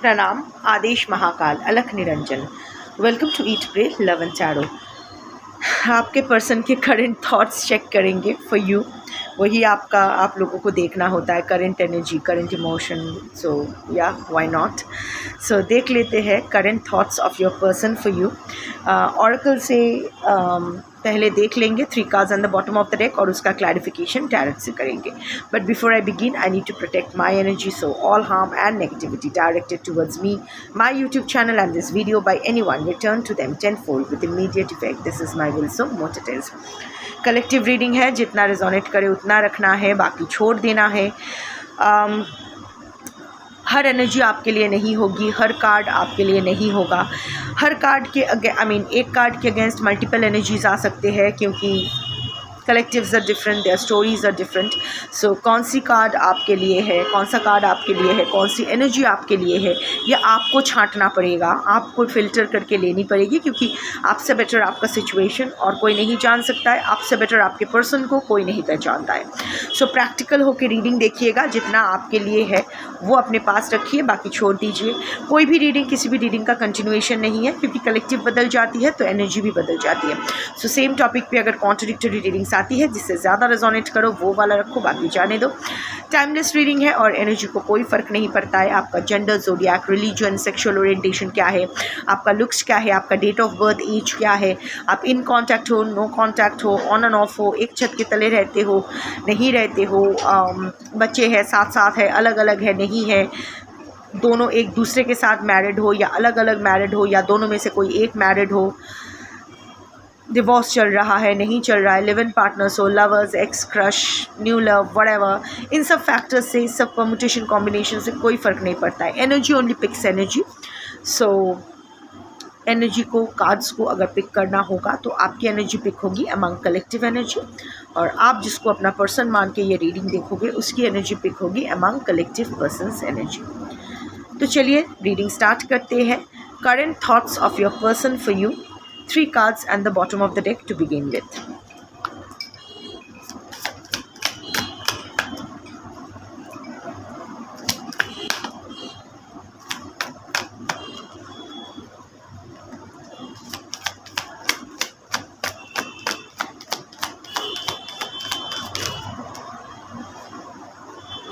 प्रणाम, आदेश Mahakal, Alakh Niranjan. Welcome to eat pray love and tarot. आपके पर्सन के करंट थॉट्स चेक करेंगे फॉर यू। वही आप लोगों को देखना होता है, current energy, current emotion. So या व्हाई नॉट। सो देख लेते हैं current thoughts of your person for you. Oracle से पहले देख लेंगे 3 cards on the bottom of the deck और उसका क्लैरिफिकेशन टैरोट से करेंगे। But before I begin I need to protect my energy, so all harm and negativity directed towards me, my YouTube channel and this video by any one return to them tenfold with immediate effect. This is my will, so mote it is. Collective reading है, जितना resonate करे उतना रखना है, बाकी छोड़ देना है। हर एनर्जी आपके लिए नहीं होगी, हर कार्ड आपके लिए नहीं होगा। हर कार्ड के एक कार्ड के अगेंस्ट मल्टीपल एनर्जीज आ सकते हैं, क्योंकि collectives are different, their stories are different. So कौन सी कार्ड आपके लिए है, कौन सा कार्ड आपके लिए है, कौन सी एनर्जी आपके लिए है, ये आपको छांटना पड़ेगा, आपको फ़िल्टर करके लेनी पड़ेगी, क्योंकि आपसे बेटर आपका सिचुएशन और कोई नहीं जान सकता है, आपसे बेटर आपके पर्सन को कोई नहीं पहचानता है। सो प्रैक्टिकल होकर रीडिंग देखिएगा, जितना आपके लिए है वो अपने पास रखिए, बाकी छोड़ दीजिए। कोई भी रीडिंग किसी भी रीडिंग का कंटिन्यूएशन नहीं है, क्योंकि कलेक्टिव बदल जाती है तो एनर्जी भी बदल जाती है। सो सेम टॉपिक पे अगर कॉन्ट्रडिक्टरी रीडिंग्स आती है, जिससे ज़्यादा रेजोनेट करो वो वाला रखो, बाकी जाने दो। टाइमलेस रीडिंग है और एनर्जी को कोई फ़र्क नहीं पड़ता है। आपका gender, zodiac, religion, sexual orientation क्या है, आपका लुक्स क्या है, आपका डेट ऑफ बर्थ, एज क्या है, आप इन कांटेक्ट हो, नो कांटेक्ट हो, ऑन एंड ऑफ हो, एक छत के तले रहते हो, नहीं रहते हो, बच्चे हैं, साथ साथ है, अलग अलग है, नहीं है, दोनों एक दूसरे के साथ मैरिड हो या अलग अलग मैरिड हो, या दोनों में से कोई एक मैरिड हो, डिवोर्स चल रहा है, नहीं चल रहा है, लिव इन पार्टनर्स हो, lovers, ex, crush, new love, whatever, इन सब फैक्टर्स से, सब परम्यूटेशन कॉम्बिनेशन से कोई फ़र्क नहीं पड़ता है। Energy only picks energy. So energy को, कार्ड्स को अगर पिक करना होगा तो आपकी एनर्जी पिक होगी अमंग कलेक्टिव एनर्जी, और आप जिसको अपना पर्सन मान के ये रीडिंग देखोगे उसकी एनर्जी पिक होगी अमंग कलेक्टिव पर्सनस एनर्जी। तो चलिए रीडिंग स्टार्ट करते हैं। Current thoughts of your person for you, 3 cards and the bottom of the deck to begin with.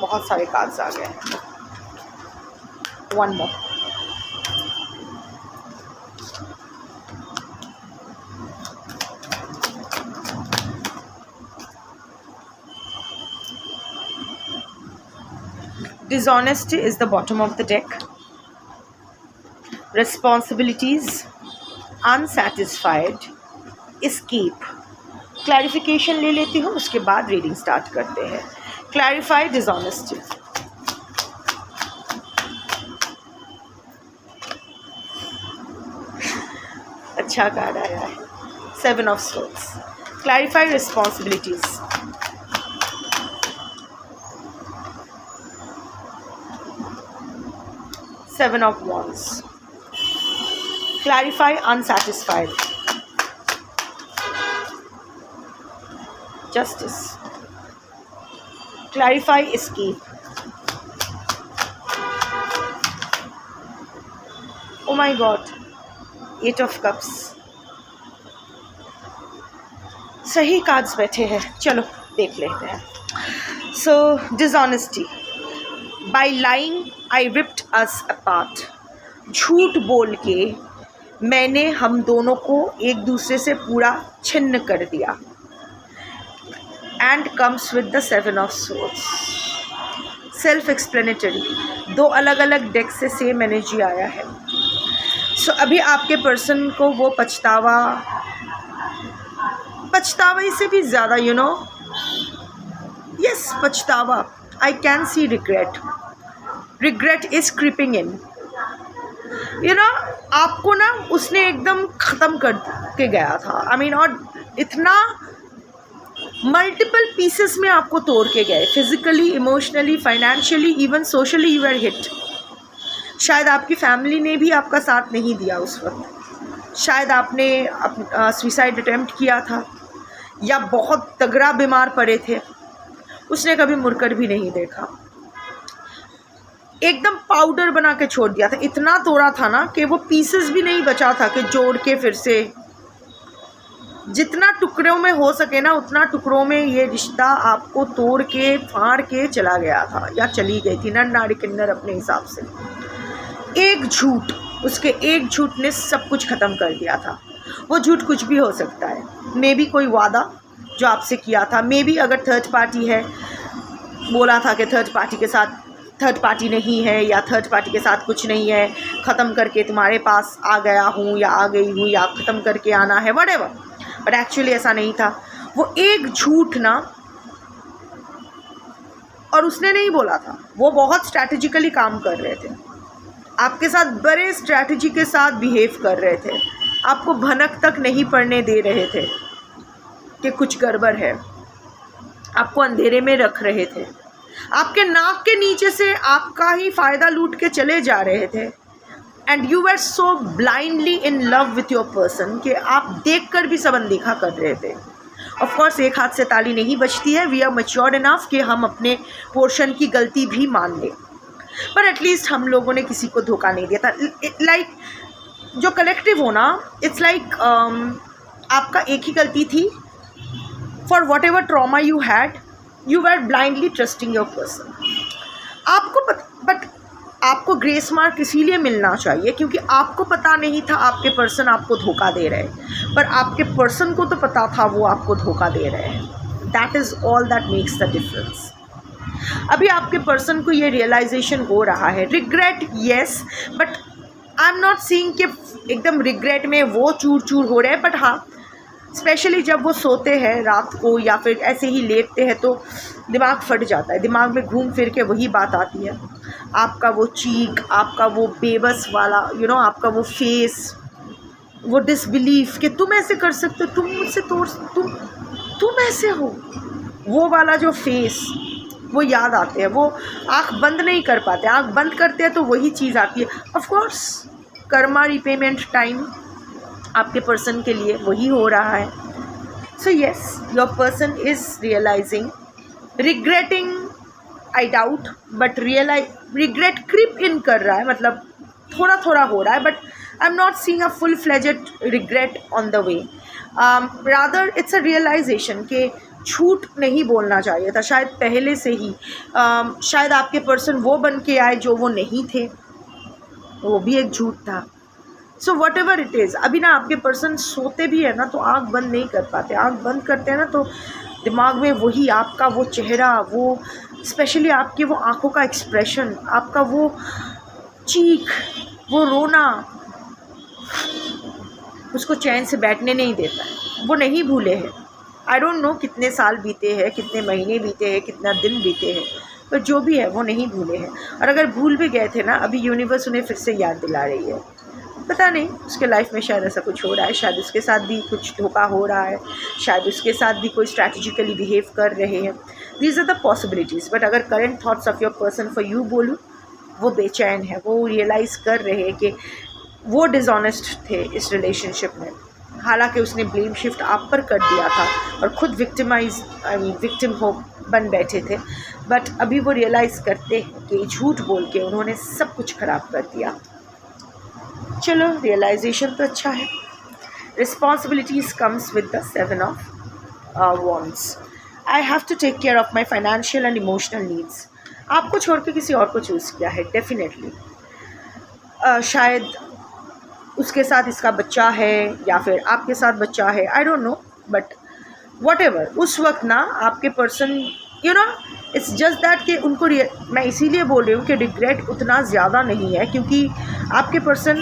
बहुत सारे कार्ड्स आ गए हैं। One more. Dishonesty is the bottom of the deck. Responsibilities, unsatisfied, escape. Clarification ले लेती हूँ, उसके बाद reading start करते हैं। Clarify dishonesty. अच्छा कार्ड आया है, 7 of Swords. Clarify responsibilities. Seven of Wands. Clarify unsatisfied. Justice. Clarify escape. Oh my God. 8 of Cups. सही कार्ड्स बैठे हैं, चलो देख लेते हैं। So dishonesty. By lying, I ripped us apart. झूठ बोल के मैंने हम दोनों को एक दूसरे से पूरा छिन्न कर दिया। And comes with the 7 of Swords. Self explanatory, 2 अलग अलग डेक से सेम एनर्जी आया है। सो अभी आपके पर्सन को वो पछतावा से भी ज़्यादा, यस, पछतावा। I can see regret. Regret is creeping in. आपको ना उसने एकदम ख़त्म कर के गया था। और इतना मल्टीपल पीसेस में आपको तोड़ के गए, physically, emotionally, financially, even socially you are hit. शायद आपकी फैमिली ने भी आपका साथ नहीं दिया उस वक्त। शायद आपने सुसाइड अटेम्प्ट किया था, या बहुत तगड़ा बीमार पड़े थे, उसने कभी मुड़कर भी नहीं देखा। एकदम पाउडर बना के छोड़ दिया था। इतना तोड़ा था ना कि वो पीसेस भी नहीं बचा था कि जोड़ के फिर से, जितना टुकड़ों में हो सके ना उतना टुकड़ों में ये रिश्ता आपको तोड़ के फाड़ के चला गया था, या चली गई थी नर नारी किन्नर अपने हिसाब से। एक झूठ, उसके एक झूठ ने सब कुछ ख़त्म कर दिया था। वो झूठ कुछ भी हो सकता है, मे बी कोई वादा जो आपसे किया था, मे बी अगर थर्ड पार्टी है, बोला था कि थर्ड पार्टी के साथ, थर्ड पार्टी नहीं है या थर्ड पार्टी के साथ कुछ नहीं है, ख़त्म करके तुम्हारे पास आ गया हूँ या आ गई हूँ या ख़त्म करके आना है, व्हाटएवर, बट एक्चुअली ऐसा नहीं था। वो एक झूठ ना, और उसने नहीं बोला था, वो बहुत स्ट्रैटेजिकली काम कर रहे थे, आपके साथ बड़े स्ट्रैटेजी के साथ बिहेव कर रहे थे, आपको भनक तक नहीं पड़ने दे रहे थे कि कुछ गड़बड़ है, आपको अंधेरे में रख रहे थे, आपके नाक के नीचे से आपका ही फ़ायदा लूट के चले जा रहे थे। And you were so blindly in love with your person कि आप देखकर भी सब अनदेखा कर रहे थे। ऑफ कोर्स एक हाथ से ताली नहीं बजती है, वी आर मैच्योर्ड इनफ कि हम अपने पोर्शन की गलती भी मान लें, पर एटलीस्ट हम लोगों ने किसी को धोखा नहीं दिया था। लाइक जो कलेक्टिव हो ना, इट्स लाइक आपका एक ही गलती थी, for what ever trauma you had, you were blindly trusting your person. आपको बट आपको ग्रेस मार्क इसीलिए मिलना चाहिए क्योंकि आपको पता नहीं था आपके पर्सन आपको धोखा दे रहे हैं, पर आपके पर्सन को तो पता था वो आपको धोखा दे रहे हैं। That is all that makes the difference. अभी आपके पर्सन को ये रियलाइजेशन हो रहा है, regret yes, but I am not seeing कि एकदम रिग्रेट में वो चूर चूर हो रहे हैं, बट हाँ स्पेशली जब वो सोते हैं रात को या फिर ऐसे ही लेटते हैं तो दिमाग फट जाता है, दिमाग में घूम फिर के वही बात आती है, आपका वो चीक, आपका वो बेबस वाला आपका वो फेस, वो डिसबिलीफ कि तुम ऐसे कर सकते हो, तुम मुझसे तुम ऐसे हो, वो वाला जो फेस वो याद आते हैं। वो आँख बंद नहीं कर पाते, आँख बंद करते हैं तो वही चीज़ आती है। Of course karma repayment time आपके पर्सन के लिए वही हो रहा है। So yes, your person is realising, regretting I doubt, but regret creep in कर रहा है, मतलब थोड़ा थोड़ा हो रहा है, but I am not seeing a full fledged regret on the way. Rather it's a realisation कि झूठ नहीं बोलना चाहिए था शायद पहले से ही। शायद आपके पर्सन वो बन के आए जो वो नहीं थे, वो भी एक झूठ था। So what ever it is, अभी ना आपके पर्सन सोते भी है ना तो आँख बंद नहीं कर पाते, आँख बंद करते हैं ना तो दिमाग में वही आपका वो चेहरा, वो स्पेशली आपके वो आँखों का एक्सप्रेशन, आपका वो चीख, वो रोना उसको चैन से बैठने नहीं देता है। वो नहीं भूले हैं, आई डोंट नो कितने साल बीते हैं, कितने महीने बीते हैं, कितना दिन बीते हैं, पर जो भी है वो नहीं भूले हैं। और अगर भूल भी गए थे ना, अभी यूनिवर्स उन्हें फिर से याद दिला रही है। पता नहीं उसके लाइफ में शायद ऐसा कुछ हो रहा है, शायद उसके साथ भी कुछ धोखा हो रहा है, शायद उसके साथ भी कोई स्ट्रैटेजिकली बिहेव कर रहे हैं। These are the possibilities. But अगर current thoughts of your person for you बोलूँ, वो बेचैन है, वो रियलाइज़ कर रहे हैं कि वो डिसऑनेस्ट थे इस रिलेशनशिप में। हालांकि उसने ब्लेम शिफ्ट आप पर कर दिया था और ख़ुद विक्टिम हो बन बैठे थे, बट अभी वो रियलाइज़ करते हैं कि झूठ बोल के उन्होंने सब कुछ ख़राब कर दिया। चलो, रियलाइजेशन तो अच्छा है। Responsibilities comes with the 7 of wands। I have to take care of my financial and emotional needs. आपको छोड़ के किसी और को चूज़ किया है डेफिनेटली। शायद उसके साथ इसका बच्चा है या फिर आपके साथ बच्चा है, आई don't no, but what ever, उस वक्त ना आपके पर्सन इट्स जस्ट दैट कि उनको मैं इसीलिए बोल रही हूँ कि रिग्रेट उतना ज़्यादा नहीं है क्योंकि आपके पर्सन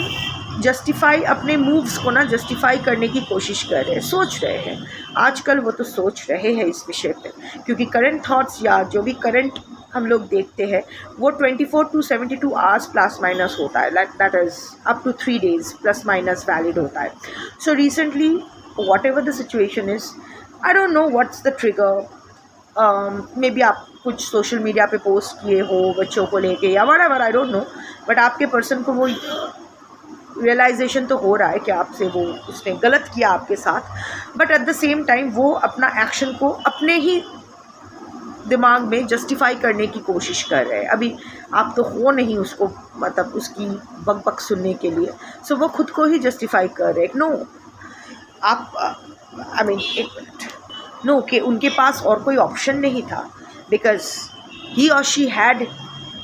जस्टिफाई अपने मूव्स को ना जस्टिफाई करने की कोशिश कर रहे हैं, सोच रहे हैं। आजकल वो तो सोच रहे हैं इस विषय पे, क्योंकि करंट थॉट्स या जो भी करंट हम लोग देखते हैं वो 24 to 72 आवर्स प्लस माइनस होता है, that is up to 3 days plus minus valid होता है। So recently whatever the situation is, I don't know what's the trigger. Maybe आप कुछ सोशल मीडिया पे पोस्ट किए हो बच्चों को लेके या whatever, I don't no, but आपके पर्सन को वो रियलाइजेशन तो हो रहा है कि आपसे वो उसने गलत किया आपके साथ, but at the same time वो अपना एक्शन को अपने ही दिमाग में जस्टिफाई करने की कोशिश कर रहे हैं। अभी आप तो हो नहीं उसको, मतलब उसकी बक बक सुनने के लिए, सो वो खुद को ही जस्टिफाई कर रहे हैं। नो, आप आई मीन एक मिनट, नो, कि उनके पास और कोई ऑप्शन नहीं था, बिकॉज ही और she had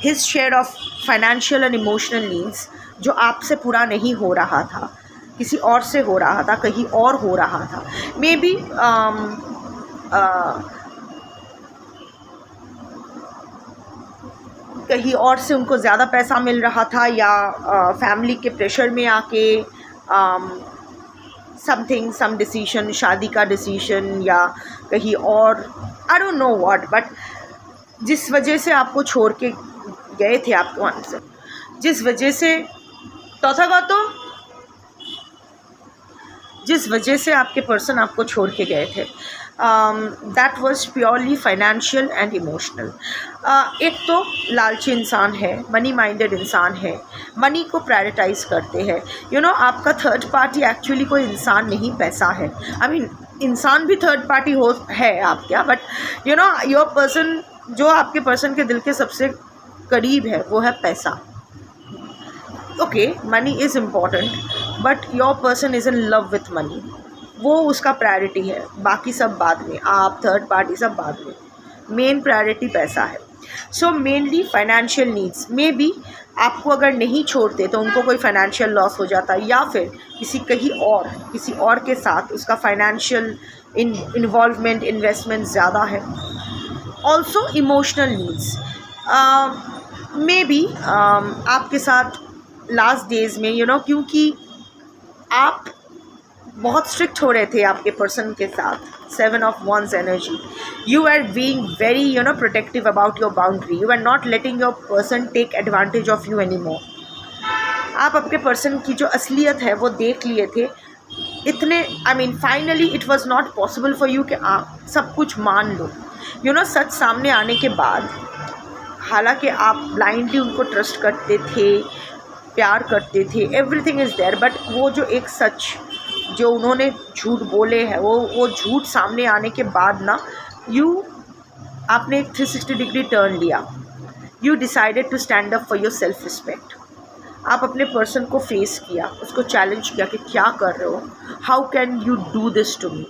his share of financial and emotional needs, जो आपसे पूरा नहीं हो रहा था, किसी और से हो रहा था, कहीं और हो रहा था। मे बी कहीं और से उनको ज़्यादा पैसा मिल रहा था, या फैमिली के प्रेशर में आके समथिंग, सम डिसीजन, शादी का डिसीजन, या कहीं और, आई डोंट नो व्हाट, बट जिस वजह से आपको छोड़ के गए थे, आपको आंसर, जिस वजह से जिस वजह से आपके पर्सन आपको छोड़ के गए थे, that was purely financial and emotional. एक तो लालची इंसान है, मनी माइंडेड इंसान है, मनी को प्रायोरिटाइज करते हैं। यू नो, आपका थर्ड पार्टी एक्चुअली कोई इंसान नहीं, पैसा है। आई मीन इंसान भी थर्ड पार्टी हो है आप क्या, but you know your person, जो आपके पर्सन के दिल के सबसे करीब है वो है पैसा। Okay, money is important, but your person is in love with money, वो उसका प्रायोरिटी है, बाकी सब बाद में, आप थर्ड पार्टी सब बाद में, मेन प्रायोरिटी पैसा है। So mainly financial needs, may be आपको अगर नहीं छोड़ते तो उनको कोई फाइनेंशियल लॉस हो जाता, या फिर किसी और के साथ उसका फाइनेंशियल इन्वॉल्वमेंट, इन्वेस्टमेंट ज़्यादा है। Also emotional needs, may be आपके साथ लास्ट डेज़ में, यू नो, क्योंकि आप बहुत स्ट्रिक्ट हो रहे थे आपके पर्सन के साथ, 7 of Wands energy, you are being very, you know, protective about your boundary, you are not letting your person take advantage of you any more. आप आपके पर्सन की जो असलियत है वो देख लिए थे इतने, I mean finally it was not possible for you कि आप सब कुछ मान लो। यू नो, सच सामने आने के बाद, हालांकि आप ब्लाइंडली उनको ट्रस्ट करते थे, प्यार करते थे, एवरीथिंग इज़ देयर, बट वो जो एक सच जो उन्होंने झूठ बोले हैं, वो झूठ सामने आने के बाद ना, आपने एक 360 डिग्री टर्न लिया। You decided to stand up for your self respect. आप अपने पर्सन को फेस किया, उसको चैलेंज किया कि क्या कर रहे हो, how can you do this to me,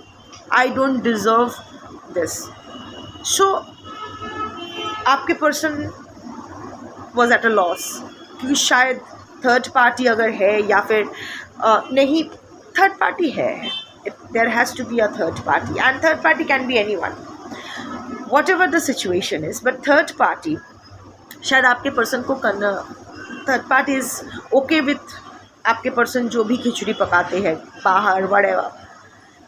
I don't deserve this. So आपके person was at a loss, क्योंकि शायद थर्ड पार्टी अगर है, या फिर नहीं, थर्ड पार्टी है, there has to be a third party, and third party can be anyone, whatever the situation is, but third party शायद आपके पर्सन को करना, third party is okay with आपके पर्सन जो भी खिचड़ी पकाते हैं बाहर, वड़ेवा।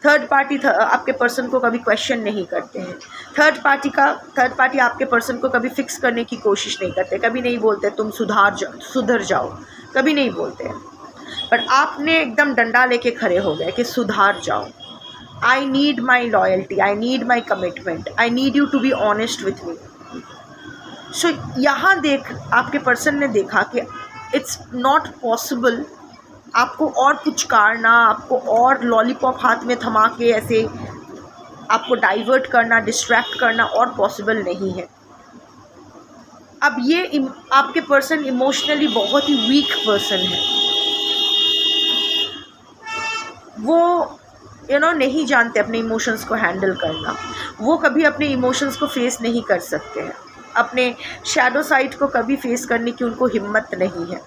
थर्ड पार्टी आपके पर्सन को कभी क्वेश्चन नहीं करते हैं। थर्ड पार्टी आपके पर्सन को कभी फिक्स करने की कोशिश नहीं करते, कभी नहीं बोलते तुम सुधर जाओ, कभी नहीं बोलते हैं। बट आपने एकदम डंडा लेके खड़े हो गए कि सुधार जाओ, I need my loyalty, I need my commitment, I need you to be honest with me. So यहाँ आपके पर्सन ने देखा कि इट्स नॉट पॉसिबल, आपको और पुचकारना, आपको और लॉलीपॉप हाथ में थमा के ऐसे आपको डाइवर्ट करना, डिस्ट्रैक्ट करना और पॉसिबल नहीं है। अब ये आपके पर्सन इमोशनली बहुत ही वीक पर्सन है, वो नहीं जानते अपने इमोशंस को हैंडल करना, वो कभी अपने इमोशंस को फेस नहीं कर सकते हैं, अपने शैडो साइड को कभी फेस करने की उनको हिम्मत नहीं है,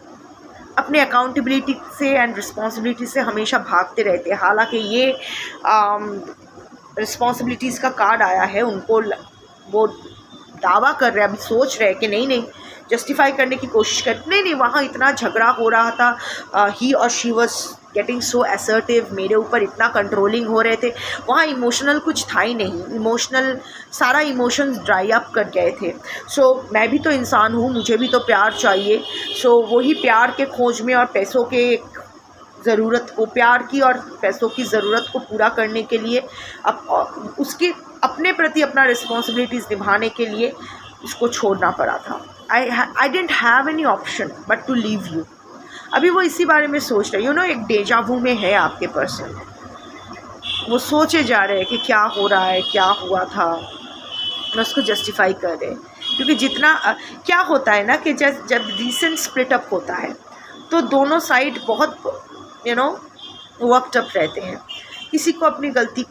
अपने अकाउंटेबिलिटी से एंड रिस्पॉन्सिबिलिटी से हमेशा भागते रहते हैं। हालांकि ये रिस्पॉन्सिबिलिटीज़ का कार्ड आया है, उनको वो दावा कर रहे हैं, अभी सोच रहे हैं कि नहीं जस्टिफाई करने की कोशिश कर, नहीं वहाँ इतना झगड़ा हो रहा था, ही और she was getting so assertive, मेरे ऊपर इतना कंट्रोलिंग हो रहे थे, वहाँ इमोशनल कुछ था ही नहीं, सारा इमोशंस ड्राई अप कर गए थे। सो मैं भी तो इंसान हूँ, मुझे भी तो प्यार चाहिए। सो वही प्यार के खोज में और पैसों के ज़रूरत को, प्यार की और पैसों की ज़रूरत को पूरा करने के लिए, उसके अपने प्रति अपना रिस्पॉन्सिबिलिटीज़ निभाने के लिए उसको छोड़ना पड़ा था। I didn't have any option but to leave you. अभी वो इसी बारे में सोच रहे, एक डेजावू में है आपके पर्सन, वो सोचे जा रहे हैं कि क्या हो रहा है, क्या हुआ था, उसको जस्टिफाई कर रहे हैं। क्योंकि जितना क्या होता है ना कि जब रिसेंट स्प्लिट अप होता है तो दोनों साइड बहुत वर्कड अप रहते हैं, किसी को अपनी गलती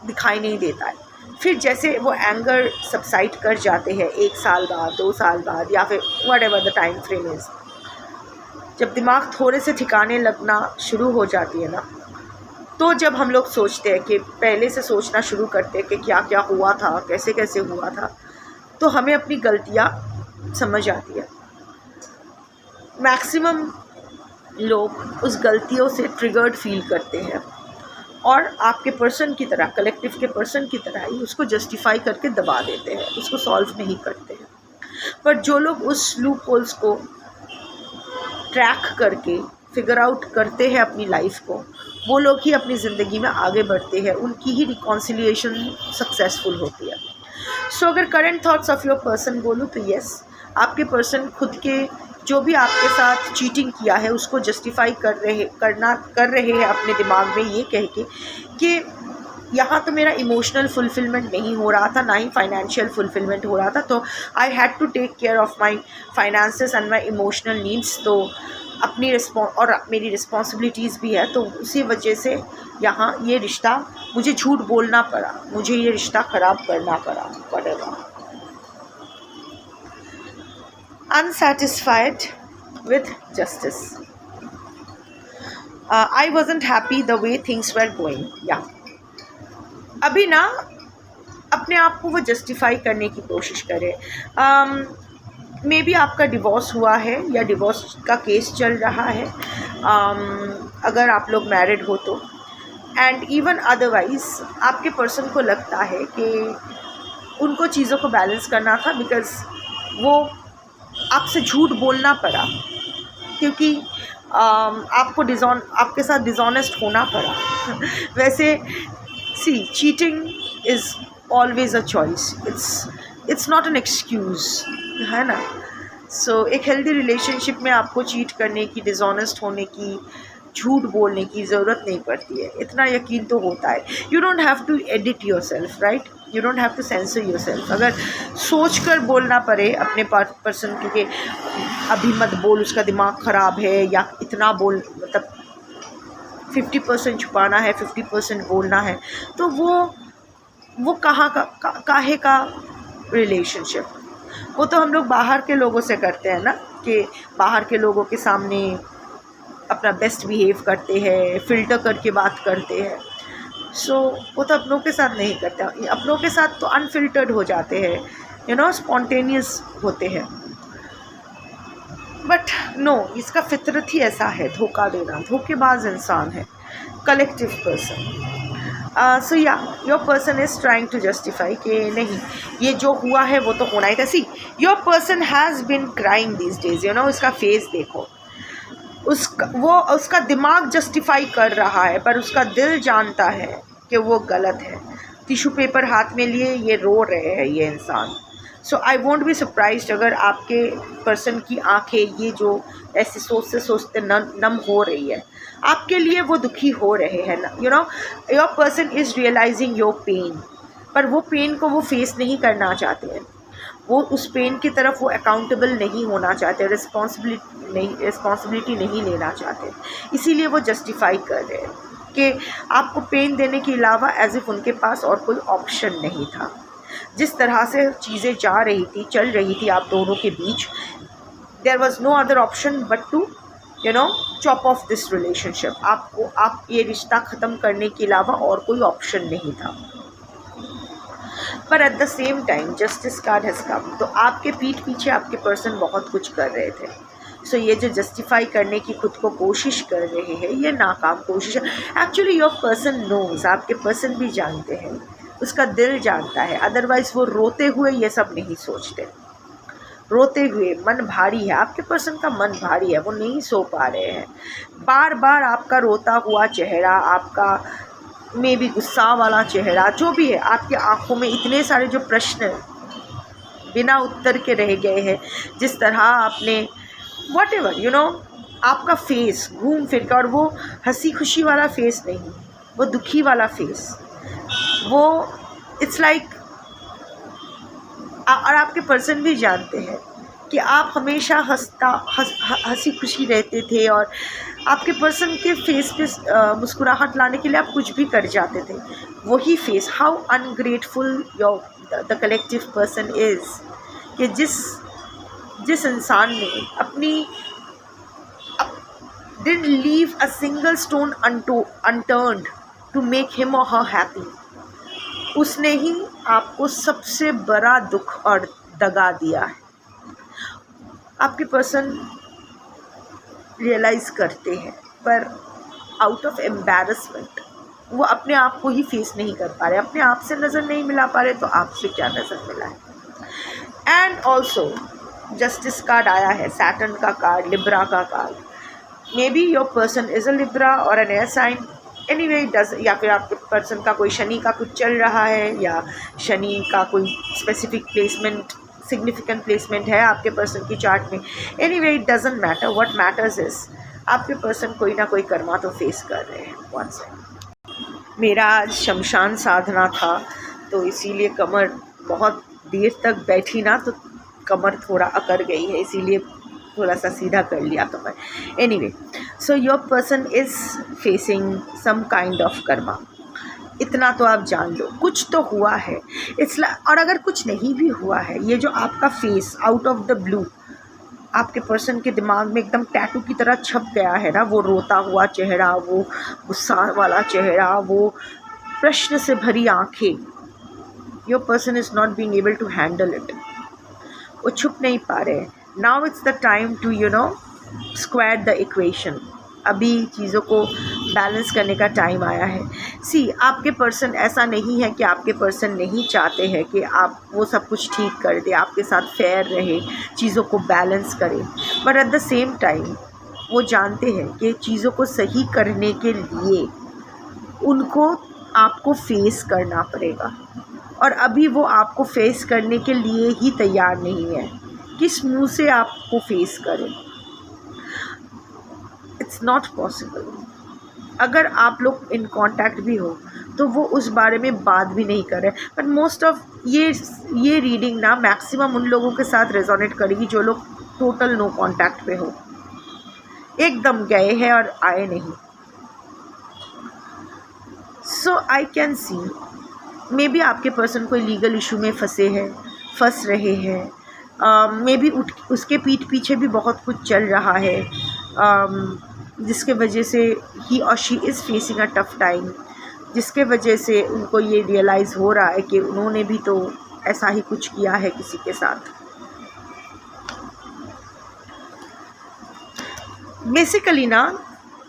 दिखाई नहीं देता है। फिर जैसे वो एंगर सबसाइड कर जाते हैं 1 साल बाद, 2 साल बाद, या फिर what ever the time frame is, जब दिमाग थोड़े से ठिकाने लगना शुरू हो जाती है ना, तो जब हम लोग सोचते हैं कि पहले से सोचना शुरू करते हैं कि क्या क्या हुआ था, कैसे कैसे हुआ था, तो हमें अपनी गलतियाँ समझ आती है। मैक्सिमम लोग उस गलतियों से ट्रिगर्ड फील करते हैं और आपके पर्सन की तरह, कलेक्टिव के पर्सन की तरह ही उसको जस्टिफाई करके दबा देते हैं, उसको सॉल्व नहीं करते हैं। पर जो लोग उस लूप होल्स को ट्रैक करके फिगर आउट करते हैं अपनी लाइफ को, वो लोग ही अपनी ज़िंदगी में आगे बढ़ते हैं, उनकी ही रिकॉन्सिलिएशन सक्सेसफुल होती है। सो अगर current thoughts of your person बोलूँ तो यस, आपके पर्सन खुद के जो भी आपके साथ चीटिंग किया है उसको जस्टिफाई कर रहे हैं अपने दिमाग में ये कह के कि यहाँ तो मेरा इमोशनल फुलफिलमेंट नहीं हो रहा था, ना ही फाइनेंशियल फुलफिलमेंट हो रहा था, तो I had to take care of my finances and my emotional needs, तो अपनी और मेरी रिस्पॉन्सिबिलिटीज़ भी है, तो उसी वजह से यहाँ ये रिश्ता, मुझे झूठ बोलना पड़ा, मुझे ये रिश्ता ख़राब करना पड़ा, whatever. Unsatisfied with justice. I wasn't happy the way things were going. Yeah. अभी ना अपने आप को वो जस्टिफाई करने की कोशिश करें। मे बी आपका डिवोर्स हुआ है या डिवोर्स का केस चल रहा है, अगर आप लोग मैरिड हो तो, एंड इवन अदरवाइज़ आपके पर्सन को लगता है कि उनको चीज़ों को बैलेंस करना था, बिकॉज़ वो आपसे झूठ बोलना पड़ा, क्योंकि आपके साथ डिसऑनेस्ट होना पड़ा। वैसे see, cheating is always a choice, it's not an excuse, है ना। सो एक हेल्दी रिलेशनशिप में आपको चीट करने की, डिसऑनेस्ट होने की, झूठ बोलने की ज़रूरत नहीं पड़ती है, इतना यकीन तो होता है। You don't have to edit yourself, right, you don't have to censor yourself. अगर सोच कर बोलना पड़े अपने पर्सन, क्योंकि अभी मत बोल, उसका दिमाग ख़राब है, या इतना बोल, मतलब 50% छुपाना है, 50% बोलना है, तो वो काहे का रिलेशनशिप। वो तो हम लोग बाहर के लोगों से करते हैं ना, कि बाहर के लोगों के सामने अपना बेस्ट बिहेव करते हैं, फ़िल्टर करके बात करते हैं। सो वो तो अपनों के साथ नहीं करते, अपनों के साथ तो अनफिल्टर्ड हो जाते हैं, स्पॉन्टेनियस होते हैं। बट नो, इसका फितरत ही ऐसा है, धोखा देना, धोखेबाज इंसान है, कलेक्टिव पर्सन। सो या your person is trying to justify कि नहीं, ये जो हुआ है वो तो होना ही था। See, your person has been crying this days, इसका फेस देखो, उसका दिमाग जस्टिफाई कर रहा है, पर उसका दिल जानता है कि वो गलत है। टिश्यू पेपर हाथ में लिए ये रो रहे हैं ये इंसान। सो आई वोंट बी सरप्राइज्ड अगर आपके पर्सन की आंखें ये जो ऐसे सोचते नम हो रही है, आपके लिए वो दुखी हो रहे हैं ना। Your person is realising your pain, पर वो पेन को वो फेस नहीं करना चाहते हैं, वो उस पेन की तरफ वो अकाउंटेबल नहीं होना चाहते, रिस्पॉन्सिबिलिटी नहीं लेना चाहते, इसीलिए वो जस्टिफाई कर रहे हैं कि आपको पेन देने के अलावा एज इफ़ उनके पास और कोई ऑप्शन नहीं था। जिस तरह से चीज़ें चल रही थी आप दोनों के बीच, there was no other option but to chop off this relationship. आप ये रिश्ता ख़त्म करने के अलावा और कोई ऑप्शन नहीं था। पर at the same time justice card has come, तो आपके पीठ पीछे आपके पर्सन बहुत कुछ कर रहे थे। सो ये जो जस्टिफाई करने की खुद को कोशिश कर रहे हैं, ये नाकाम कोशिश है। एक्चुअली योर पर्सन नोज, आपके पर्सन भी जानते हैं, उसका दिल जानता है, अदरवाइज़ वो रोते हुए ये सब नहीं सोचते। रोते हुए मन भारी है, आपके पर्सन का मन भारी है, वो नहीं सो पा रहे हैं। बार बार आपका रोता हुआ चेहरा, आपका में भी गुस्सा वाला चेहरा, जो भी है, आपकी आंखों में इतने सारे जो प्रश्न बिना उत्तर के रह गए हैं, जिस तरह आपने whatever आपका फेस घूम फिर कर, और वो हंसी खुशी वाला फेस नहीं, वो दुखी वाला फेस, वो इट्स लाइक और आपके पर्सन भी जानते हैं कि आप हमेशा हंसी खुशी रहते थे और आपके पर्सन के फेस पे मुस्कुराहट लाने के लिए आप कुछ भी कर जाते थे। वही face, how ungrateful the collective person is, कि जिस इंसान ने अपनी didn't leave a single stone unturned to make him or her happy, उसने ही आपको सबसे बड़ा दुख और दगा दिया है। आपके पर्सन रियलाइज़ करते हैं, पर आउट ऑफ एम्बैरसमेंट वो अपने आप को ही फेस नहीं कर पा रहे, अपने आप से नज़र नहीं मिला पा रहे, तो आपसे क्या नज़र मिला है। एंड ऑल्सो जस्टिस कार्ड आया है, सैटर्न का कार्ड, लिब्रा का card. Maybe your person is a Libra और an air sign, anyway does, या फिर आपके पर्सन का कोई शनि का कुछ चल रहा है, या शनि का कोई स्पेसिफिक प्लेसमेंट, सिग्निफिकेंट प्लेसमेंट है आपके पर्सन की चार्ट में। Anyway it doesn't matter, what matters is आपके पर्सन कोई ना कोई कर्मा तो फेस कर रहे हैं। वन सेकंड, मेरा आज शमशान साधना था, तो इसीलिए कमर बहुत देर तक बैठी ना, तो कमर थोड़ा अकड़ गई है, इसीलिए थोड़ा सा सीधा कर लिया कमर। Anyway, so your person is facing some kind of karma, इतना तो आप जान लो, कुछ तो हुआ है। और अगर कुछ नहीं भी हुआ है, ये जो आपका face out of the blue आपके पर्सन के दिमाग में एकदम टैटू की तरह छप गया है ना, वो रोता हुआ चेहरा, वो गुस्सा वाला चेहरा, वो प्रश्न से भरी आंखें, your person is not being able to handle it, वो छुप नहीं पा रहे। Now it's the time to square the equation, अभी चीज़ों को बैलेंस करने का टाइम आया है। सी, आपके पर्सन, ऐसा नहीं है कि आपके पर्सन नहीं चाहते हैं कि आप वो सब कुछ ठीक कर दे, आपके साथ फेयर रहे, चीज़ों को बैलेंस करें, but at the same time वो जानते हैं कि चीज़ों को सही करने के लिए उनको आपको फेस करना पड़ेगा, और अभी वो आपको फेस करने के लिए ही तैयार नहीं है। किस मुँह से आपको फेस करें, इट्स नॉट पॉसिबल। अगर आप लोग इन कांटेक्ट भी हो तो वो उस बारे में बात भी नहीं कर रहे। बट मोस्ट ऑफ ये रीडिंग ना मैक्सिमम उन लोगों के साथ रेजोनेट करेगी जो लोग टोटल नो कांटेक्ट पे हो, एकदम गए हैं और आए नहीं। So I can see maybe आपके पर्सन कोई लीगल इशू में फंस रहे हैं, मे बी उसके पीठ पीछे भी बहुत कुछ चल रहा है, जिसके वजह से ही और she is facing a tough time, जिसके वजह से उनको ये रियलाइज़ हो रहा है कि उन्होंने भी तो ऐसा ही कुछ किया है किसी के साथ। बेसिकली ना,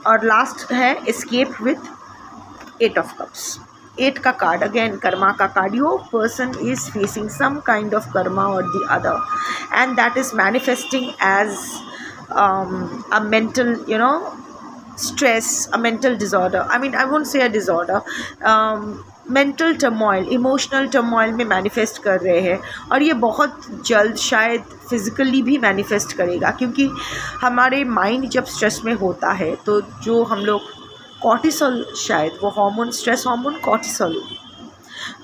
और लास्ट है एस्केप विथ 8 ऑफ कप्स, 8 का कार्ड, अगेन कर्मा का card. Your person is facing some kind of karma और the other, and that is manifesting as a mental, stress, a mental disorder. I mean, I won't say a disorder. Mental turmoil, emotional turmoil में manifest कर रहे हैं, और ये बहुत जल्द शायद फिज़िकली भी manifest करेगा, क्योंकि हमारे माइंड जब स्ट्रेस में होता है तो जो हम लोग कॉर्टिसोल, शायद वो हार्मोन, स्ट्रेस हार्मोन कॉर्टिसोल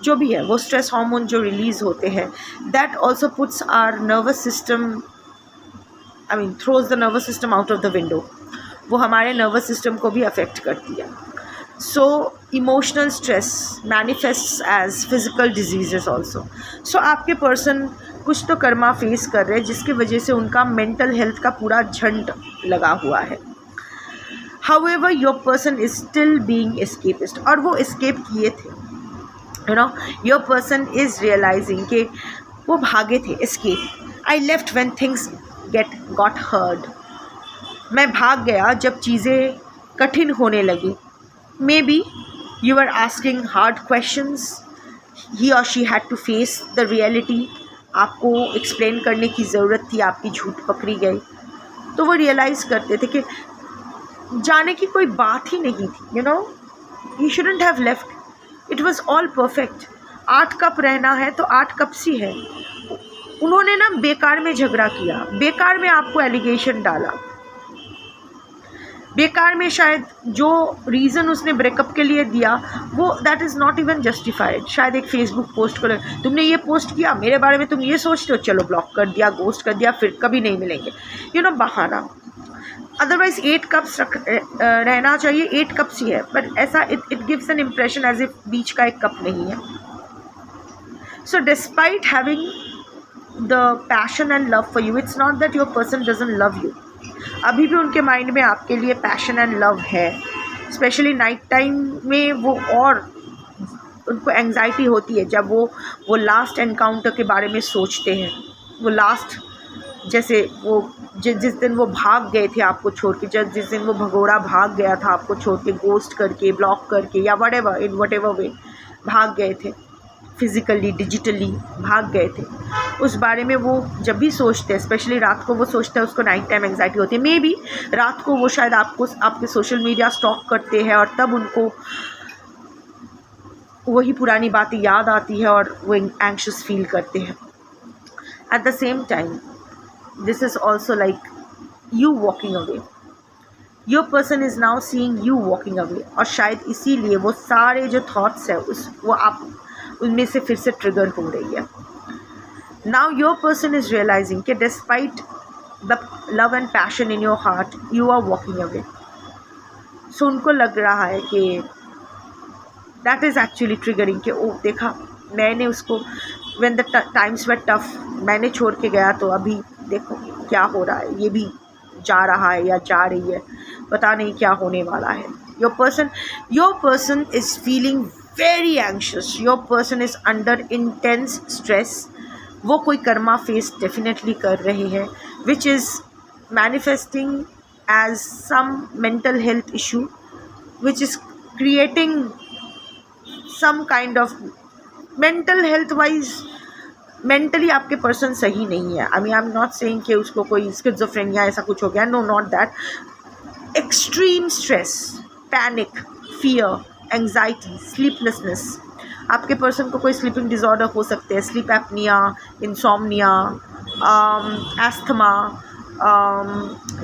जो भी है, वो स्ट्रेस हार्मोन जो रिलीज़ होते हैं, that also puts our nervous system, throws the nervous system out of the window, वो हमारे नर्वस सिस्टम को भी अफेक्ट करती है। So emotional stress manifests as physical diseases also. So आपके पर्सन कुछ तो कर्मा फेस कर रहे हैं, जिसकी वजह से उनका मेंटल हेल्थ का पूरा झंड लगा हुआ है। However your person is still being escapist, और वो एस्केप किए थे। योर पर्सन इज़ रियलाइजिंग कि वो भागे थे, escape. I left when things got hard, मैं भाग गया जब चीज़ें कठिन होने लगी। Maybe you are asking hard questions, he और she had to face the reality, आपको एक्सप्लेन करने की ज़रूरत थी, आपकी झूठ पकड़ी गई, तो वो रियलाइज़ करते थे कि जाने की कोई बात ही नहीं थी। You shouldn't have left, it was all perfect. 8 cup रहना है तो 8 कप सी है। उन्होंने ना बेकार में झगड़ा किया, बेकार में आपको एलिगेशन डाला, बेकार में शायद जो रीज़न उसने ब्रेकअप के लिए दिया वो that is not even justified. शायद एक फेसबुक पोस्ट को तुमने ये पोस्ट किया मेरे बारे में, तुम ये सोचते हो, चलो ब्लॉक कर दिया, गोस्ट कर दिया, फिर कभी नहीं मिलेंगे, बहाना। अदरवाइज 8 कप्स रहना चाहिए, 8 कप्स ही है, बट ऐसा it gives an impression as if बीच का एक कप नहीं है। So despite having the passion and love for you, it's not that your person doesn't love you. अभी भी उनके माइंड में आपके लिए पैशन एंड लव है। स्पेशली नाइट टाइम में वो, और उनको एंग्जाइटी होती है जब वो लास्ट एनकाउंटर के बारे में सोचते हैं। वो लास्ट, जैसे वो जिस दिन वो भाग गए थे आपको छोड़ के, जिस दिन वो भगोड़ा भाग गया था आपको छोड़ के, गोस्ट करके, ब्लॉक करके, या वटेवर, इन वटेवर वे भाग गए थे, फिज़िकली डिजिटली भाग गए थे, उस बारे में वो जब भी सोचते हैं, स्पेशली रात को वो सोचते हैं, उसको नाइट टाइम एंग्जाइटी होती है। मे बी रात को वो शायद आपके सोशल मीडिया स्टॉक करते हैं और तब उनको वही पुरानी बातें याद आती है और वो एंग्शियस फील करते हैं। At the same time this is also like you walking away, your person is now seeing you walking away, और शायद इसीलिए वो सारे जो थॉट्स है वो आप उनमें से फिर से ट्रिगर हो रही है। Now your person is realizing कि despite the love and passion in your heart you are walking away. So उनको लग रहा है कि दैट इज़ एक्चुअली ट्रिगरिंग कि ओ देखा मैंने उसको, when the times were tough, मैंने छोड़ के गया तो अभी देखो क्या हो रहा है, ये भी जा रहा है या जा रही है, पता नहीं क्या होने वाला है। Your person is feeling very anxious, your person is under intense stress। वो कोई कर्मा फेस डेफिनेटली कर रहे हैं which is manifesting as some mental health issue which is creating some kind of mental health wise, mentally आपके person सही नहीं है। I mean I'm not saying कि उसको कोई स्किज़ोफ्रेनिया ऐसा कुछ हो गया, no not that, extreme stress, panic, fear, anxiety, sleeplessness. आपके पर्सन को कोई स्लीपिंग डिसऑर्डर हो सकते हैं, स्लीप एपनिया, इंसोम्निया, एस्थमा,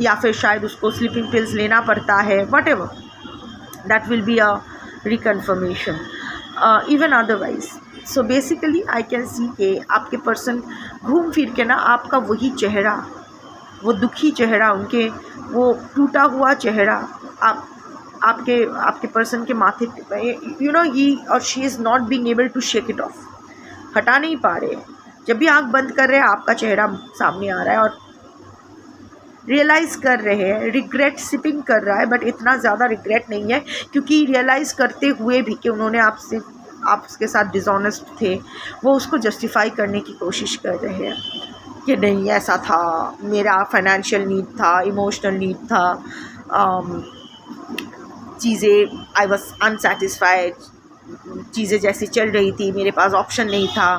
या फिर शायद उसको स्लीपिंग पिल्स लेना पड़ता है, whatever, that will be a reconfirmation, even otherwise. So basically I can see कि आपके पर्सन घूम फिर के ना आपका वही चेहरा, वो दुखी चेहरा, उनके वो टूटा हुआ चेहरा आपके पर्सन के माथे पे, ही और she is not being able to shake it off, हटा नहीं पा रहे हैं। जब भी आँख बंद कर रहे हैं आपका चेहरा सामने आ रहा है और रियलाइज़ कर रहे हैं, रिग्रेट सिपिंग कर रहा है, बट इतना ज़्यादा रिग्रेट नहीं है क्योंकि रियलाइज़ करते हुए भी कि उन्होंने आपके साथ डिसऑनेस्ट थे, वो उसको जस्टिफाई करने की कोशिश कर रहे हैं कि नहीं ऐसा था, मेरा फाइनेंशियल नीड था, इमोशनल नीड था, चीज़ें आई वॉज अनसेटिस्फाइड, चीज़ें जैसी चल रही थी, मेरे पास ऑप्शन नहीं था,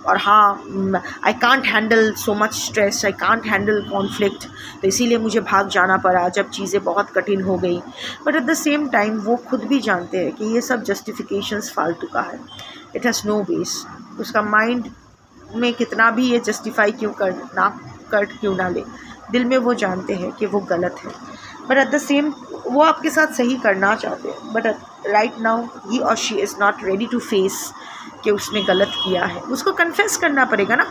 और हाँ I can't handle so much stress, I can't handle conflict, तो इसीलिए मुझे भाग जाना पड़ा जब चीज़ें बहुत कठिन हो गई। But at the same time वो खुद भी जानते हैं कि ये सब जस्टिफिकेशंस फालतू का है, इट हैज़ नो बेस। उसका माइंड में कितना भी ये जस्टिफाई क्यों ना ले, दिल में वो जानते हैं कि वो गलत है, बट एट द सेम वो आपके साथ सही करना चाहते हैं, बट राइट नाउ ही और she is not ready to face कि उसने गलत किया है। उसको कन्फेस करना पड़ेगा ना,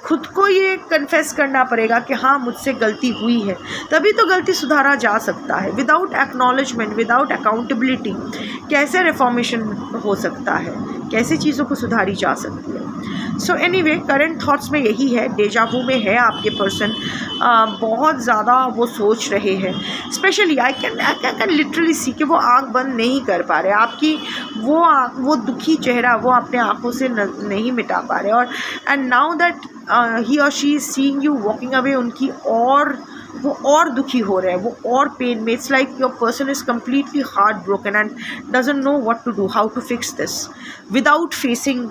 खुद को ये कन्फेस करना पड़ेगा कि हाँ मुझसे गलती हुई है, तभी तो गलती सुधारा जा सकता है। विदाउट एक्नॉलेजमेंट, विदाउट अकाउंटेबिलिटी कैसे रिफॉर्मेशन हो सकता है, कैसे चीज़ों को सुधारी जा सकती है। सो एनीवे करंट थॉट्स में यही है, डेजावू में है आपके पर्सन, बहुत ज़्यादा वो सोच रहे हैं। Specially I can literally see कि वो आँख बंद नहीं कर पा रहे, आपकी वो दुखी चेहरा वो अपने आँखों से नहीं मिटा पा रहे, और एंड नाउ दैट ही और she is seeing you walking away, उनकी वो और दुखी हो रहे हैं, वो और पेन में। It's like your person is completely heartbroken and doesn't know what to do, how to fix this without facing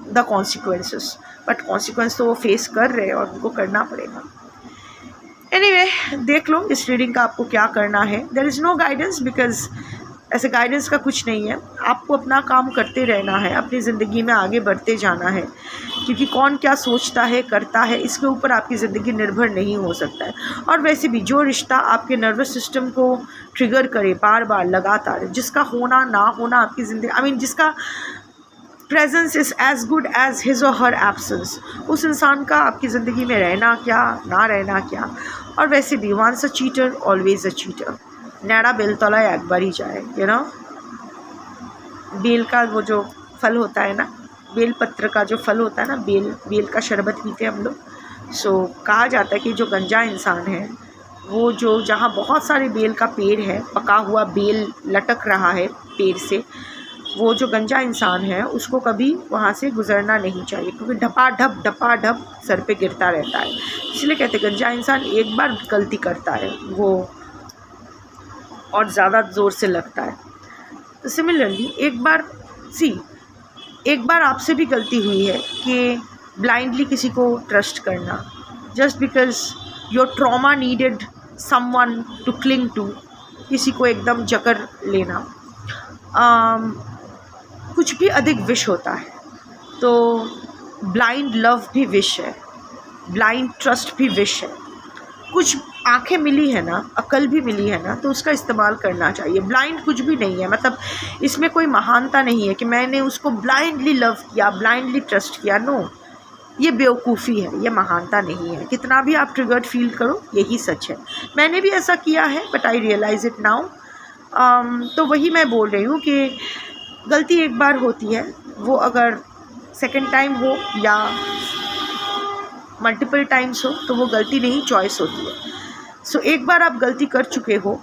the consequences. But consequence तो वो फेस कर रहे हैं और उनको करना पड़ेगा। एनीवे देख लो इस रीडिंग का आपको क्या करना है। There is no guidance because ऐसे गाइडेंस का कुछ नहीं है, आपको अपना काम करते रहना है, अपनी ज़िंदगी में आगे बढ़ते जाना है, क्योंकि कौन क्या सोचता है करता है इसके ऊपर आपकी ज़िंदगी निर्भर नहीं हो सकता है। और वैसे भी जो रिश्ता आपके नर्वस सिस्टम को ट्रिगर करे बार बार लगातार, जिसका होना ना होना आपकी ज़िंदगी जिसका presence is as good as his और हर एब्सेंस, उस इंसान का आपकी ज़िंदगी में रहना क्या ना रहना क्या। और वैसे भी once a cheater always a cheater, नैड़ा बेल तला एक बार ही जाए, बेल का वो जो फल होता है ना, बेल पत्र का जो फल होता है ना, बेल का शरबत पीते हैं हम लोग। सो कहा जाता है कि जो गंजा इंसान है वो जो जहाँ बहुत सारे बेल का पेड़ है, पका हुआ बेल लटक रहा है पेड़ से, वो जो गंजा इंसान है उसको कभी वहाँ से गुज़रना नहीं चाहिए, क्योंकि ढपा ढप सर पे गिरता रहता है। इसलिए कहते गंजा इंसान एक बार गलती करता है वो और ज़्यादा ज़ोर से लगता है। तो सिमिलरली एक बार आपसे भी गलती हुई है कि ब्लाइंडली किसी को ट्रस्ट करना, just because your trauma needed someone to cling to, किसी को एकदम जकड़ लेना, कुछ भी अधिक विश होता है। तो ब्लाइंड लव भी विश है, ब्लाइंड ट्रस्ट भी विश है। कुछ आंखें मिली है ना, अकल भी मिली है ना, तो उसका इस्तेमाल करना चाहिए। ब्लाइंड कुछ भी नहीं है, मतलब इसमें कोई महानता नहीं है कि मैंने उसको ब्लाइंडली लव किया, ब्लाइंडली ट्रस्ट किया। नो, ये बेवकूफ़ी है, ये महानता नहीं है। कितना भी आप ट्रिगर्ड फील करो, यही सच है। मैंने भी ऐसा किया है, but I realise it now. तो वही मैं बोल रही हूँ कि गलती एक बार होती है, वो अगर सेकंड टाइम हो या मल्टीपल टाइम्स हो तो वो गलती नहीं, चॉइस होती है। सो एक बार आप गलती कर चुके हो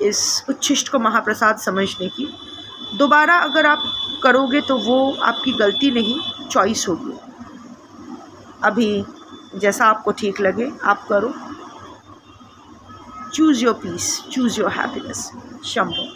इस उच्छिष्ट को महाप्रसाद समझने की, दोबारा अगर आप करोगे तो वो आपकी गलती नहीं, चॉइस होगी। अभी जैसा आपको ठीक लगे आप करो। Choose your peace, choose your happiness. Shambho.